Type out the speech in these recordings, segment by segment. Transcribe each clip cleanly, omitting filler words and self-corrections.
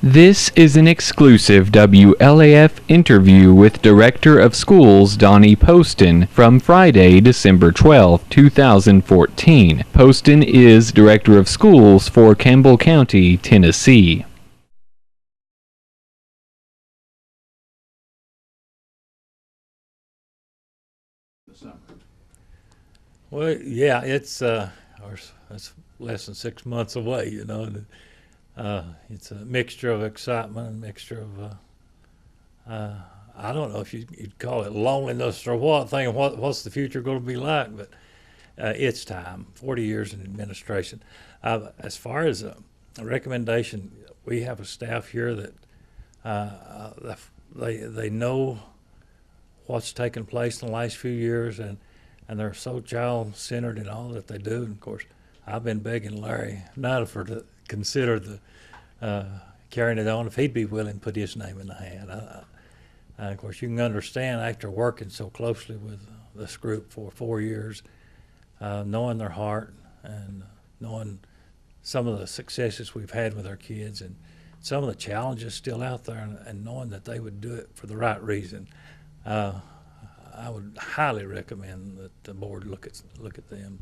This is an exclusive WLAF interview with Director of Schools Donnie Poston from Friday, December 12, 2014. Poston is Director of Schools for Campbell County, Tennessee. Well, yeah, it's less than 6 months away, you know. It's a mixture of excitement, a mixture of I don't know if you'd call it loneliness or what. Thinking what's the future going to be like, but it's time. 40 years in administration. As far as a recommendation, we have a staff here that they know what's taken place in the last few years, and they're so child-centered in all that they do. And of course, I've been begging Larry Nidifer to consider the carrying it on if he'd be willing to put his name in the hat. Of course, you can understand after working so closely with this group for 4 years, knowing their heart and knowing some of the successes we've had with our kids and some of the challenges still out there, and knowing that they would do it for the right reason. I would highly recommend that the board look at them.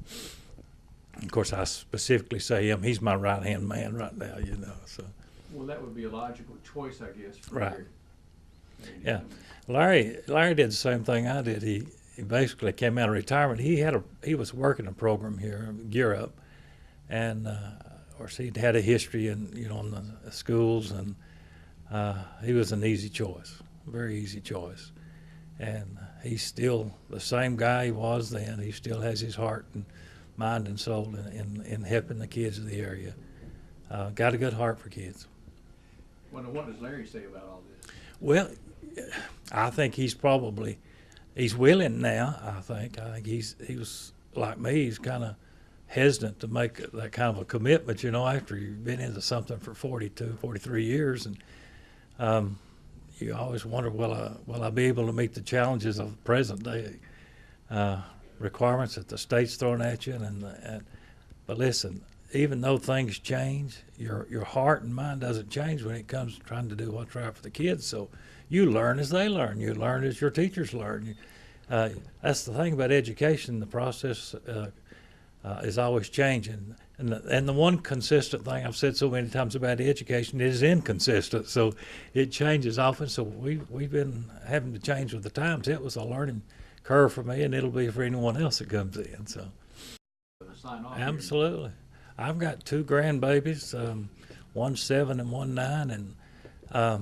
Of course, I specifically say him. He's my right-hand man right now, you know. So. Well, that would be a logical choice, I guess. For right. Yeah, Larry did the same thing I did. He basically came out of retirement. He was working a program here, Gear Up, and of course he'd had a history in the schools, and he was an easy choice, very easy choice. And he's still the same guy he was then. He still has his heart and mind and soul in helping the kids of the area. Got a good heart for kids. Well, what does Larry say about all this? Well, I think he's willing now. I think he was like me. He's kind of hesitant to make that kind of a commitment, after you've been into something for 42, 43 years, and you always wonder, will I be able to meet the challenges of present day requirements that the state's throwing at you? But listen, even though things change, your heart and mind doesn't change when it comes to trying to do what's right for the kids. So you learn as they learn. You learn as your teachers learn. That's the thing about education. The process is always changing. And the one consistent thing I've said so many times about education is inconsistent. So it changes often. So we've been having to change with the times. It was a learning curve for me, and it'll be for anyone else that comes in. So absolutely. I've got 2 grandbabies, one 7 and one 9, and I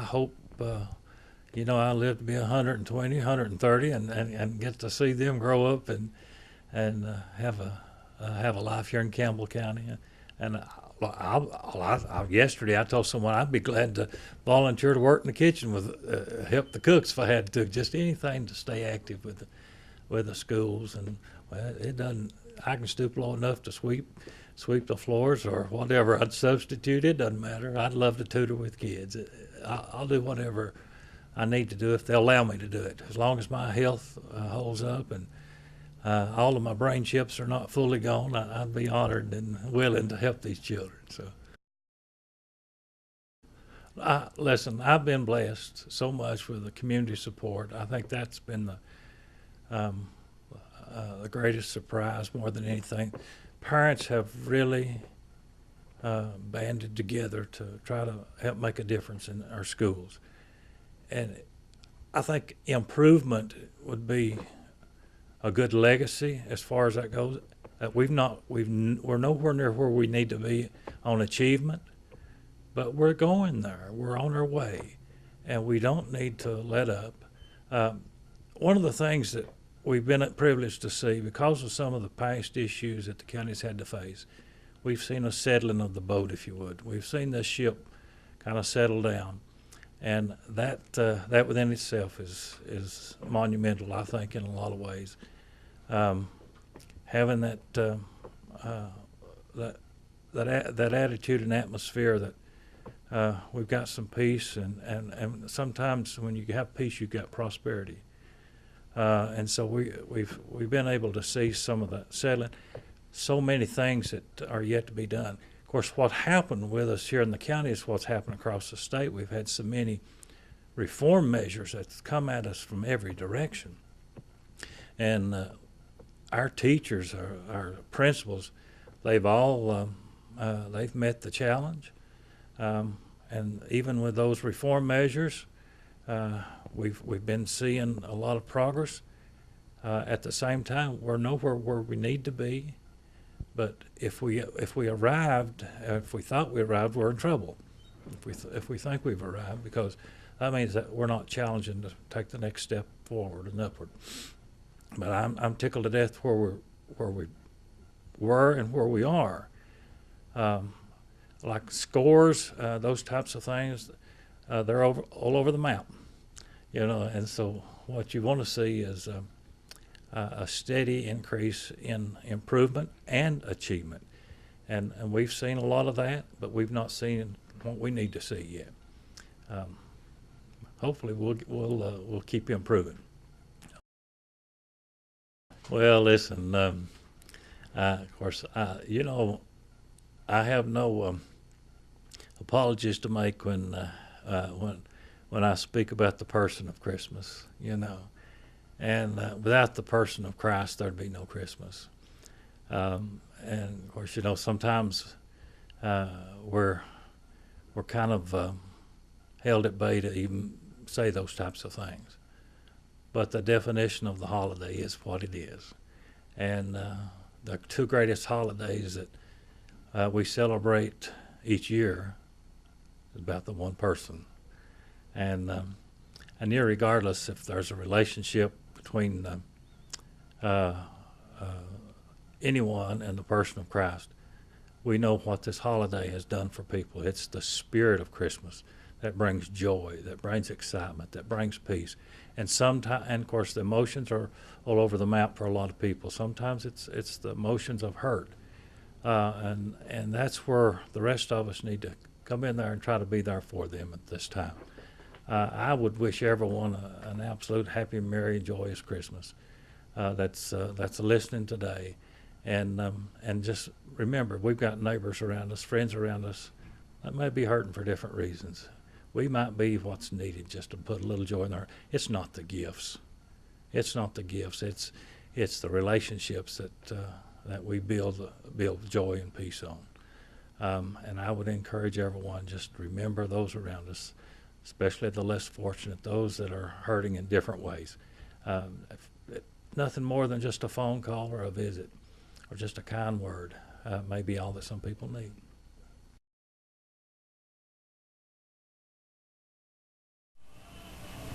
hope I live to be 120, 130, and get to see them grow up and have a life here in Campbell County. And yesterday I told someone I'd be glad to volunteer to work in the kitchen with help the cooks if I had to, just anything to stay active with the schools. And it doesn't. I can stoop low enough to sweep the floors or whatever. I'd substitute. It doesn't matter. I'd love to tutor with kids. I'll do whatever I need to do if they'll allow me to do it, as long as my health holds up and all of my brain chips are not fully gone. I'd be honored and willing to help these children. So, listen, I've been blessed so much with the community support. I think that's been the greatest surprise more than anything. Parents have really banded together to try to help make a difference in our schools. And I think improvement would be a good legacy as far as that goes. We're nowhere near where we need to be on achievement, but we're going there. We're on our way, and we don't need to let up. One of the things that we've been privileged to see, because of some of the past issues that the county's had to face, we've seen a settling of the boat, if you would. We've seen this ship kind of settle down, and that within itself is monumental, I think, in a lot of ways. Having that attitude and atmosphere that we've got some peace, and sometimes when you have peace, you've got prosperity. And so we've been able to see some of that settling. So many things that are yet to be done. Of course, what happened with us here in the county is what's happened across the state. We've had so many reform measures that's come at us from every direction. And our teachers, our principals, they've all they've met the challenge. And even with those reform measures, we've been seeing a lot of progress. At the same time, we're nowhere where we need to be. But if we arrived, if we thought we arrived, we're in trouble. If we think we've arrived, because that means that we're not challenging to take the next step forward and upward. But I'm tickled to death where we were and where we are. Like scores, those types of things, they're all over the map, you know. And so what you want to see is a steady increase in improvement and achievement, and we've seen a lot of that, but we've not seen what we need to see yet. Hopefully, we'll keep improving. Well, listen, of course, you know, I have no apologies to make when I speak about the person of Christmas, you know. And without the person of Christ, there'd be no Christmas. And of course, you know, sometimes we're kind of held at bay to even say those types of things. But the definition of the holiday is what it is. And the two greatest holidays that we celebrate each year is about the one person. And irregardless if there's a relationship between anyone and the person of Christ, we know what this holiday has done for people. It's the spirit of Christmas that brings joy, that brings excitement, that brings peace. And sometimes, and of course, the emotions are all over the map for a lot of people. Sometimes it's the emotions of hurt, and that's where the rest of us need to come in there and try to be there for them at this time. I would wish everyone an absolute happy, merry, joyous Christmas. That's listening today, and just remember, we've got neighbors around us, friends around us that may be hurting for different reasons. We might be what's needed just to put a little joy in there. It's not the gifts. It's not the gifts. It's the relationships that we build joy and peace on. And I would encourage everyone, just remember those around us, especially the less fortunate, those that are hurting in different ways. Nothing more than just a phone call or a visit or just a kind word may be all that some people need.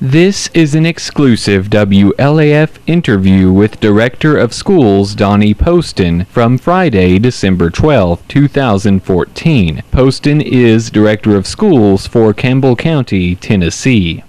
This is an exclusive WLAF interview with Director of Schools Donnie Poston from Friday, December 12, 2014. Poston is Director of Schools for Campbell County, Tennessee.